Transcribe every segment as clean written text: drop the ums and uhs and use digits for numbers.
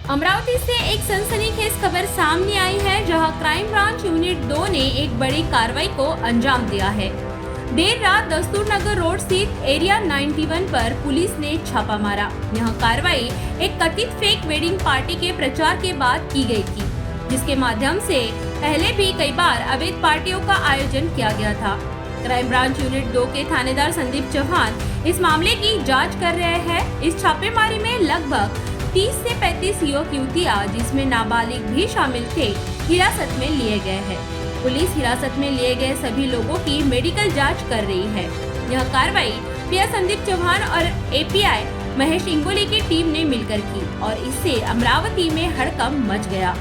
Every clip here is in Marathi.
अमरावती से एक सनसनीखेज खबर सामने आई है, जहां क्राइम ब्रांच यूनिट 2 ने एक बड़ी कार्रवाई को अंजाम दिया है। देर रात दस्तूर नगर रोड स्थित एरिया 91 पर पुलिस ने छापा मारा। यह कार्रवाई एक कथित फेक वेडिंग पार्टी के प्रचार के बाद की गई थी, जिसके माध्यम से पहले भी कई बार अवैध पार्टियों का आयोजन किया गया था। क्राइम ब्रांच यूनिट 2 के थानेदार संदीप चौहान इस मामले की जांच कर रहे हैं। इस छापेमारी में लगभग 30 से 35 युवक युवतियां, जिसमें नाबालिग भी शामिल थे, हिरासत में लिए गए हैं। पुलिस हिरासत में लिए गए सभी लोगों की मेडिकल जांच कर रही है। यह कार्रवाई पीआई संदीप चौहान और एपीआई महेश इंगोली की टीम ने मिलकर की और इससे अमरावती में हड़कंप मच गया।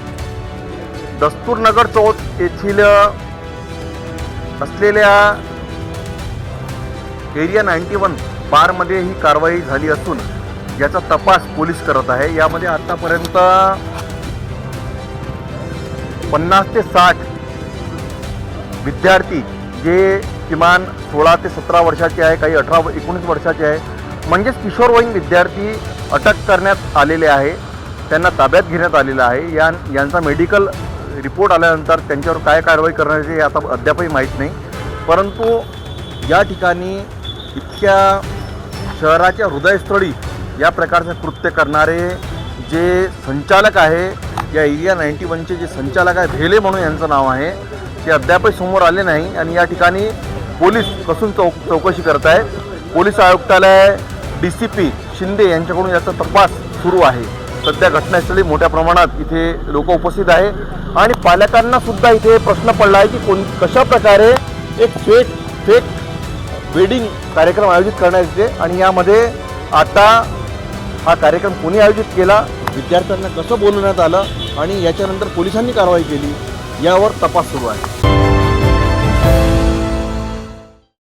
दस्तूर नगर चौक येथील असलेल्या एरिया 91 बारमध्ये ही कारवाई झाली असून याचा तपास पोलीस करत आहे। यामध्ये आतापर्यंत 50 ते 60 विद्यार्थी जे किमान 16 ते 17 वर्षाचे आहे, काही 18-19 वर्षाचे आहे, म्हणजेच किशोरवयीन विद्यार्थी अटक करण्यात आलेले आहे। त्यांना ताब्यात घेण्यात आलेलं आहे। यांचा मेडिकल रिपोर्ट आल्यानंतर त्यांच्यावर काय कारवाई करण्याचे आता अद्यापही माहीत नाही। परंतु या ठिकाणी इतक्या शहराच्या हृदयस्थळी या प्रकारचे कृत्य करणारे जे संचालक आहे, या एरिया 91चे जे संचालक आहे, भेले म्हणून यांचं नाव आहे, ते अद्यापही समोर आले नाही आणि या ठिकाणी पोलीस कसून चौकशी करत आहेत। पोलीस आयुक्तालय डीसीपी शिंदे यांच्याकडून याचा तपास सुरू आहे। सध्या घटनास्थळी मोठ्या प्रमाणात इथे लोक उपस्थित आहे आणि पालकांना सुद्धा इथे प्रश्न पडला आहे की कशा प्रकारे एक फेक वेडिंग कार्यक्रम आयोजित करण्यात येते आणि यामध्ये आता हा कार्यक्रम कोणी आयोजित केला, विद्यार्थ्यांना कसं बोलवण्यात आलं आणि याच्यानंतर पोलिसांनी कारवाई केली, यावर तपास सुरू आहे।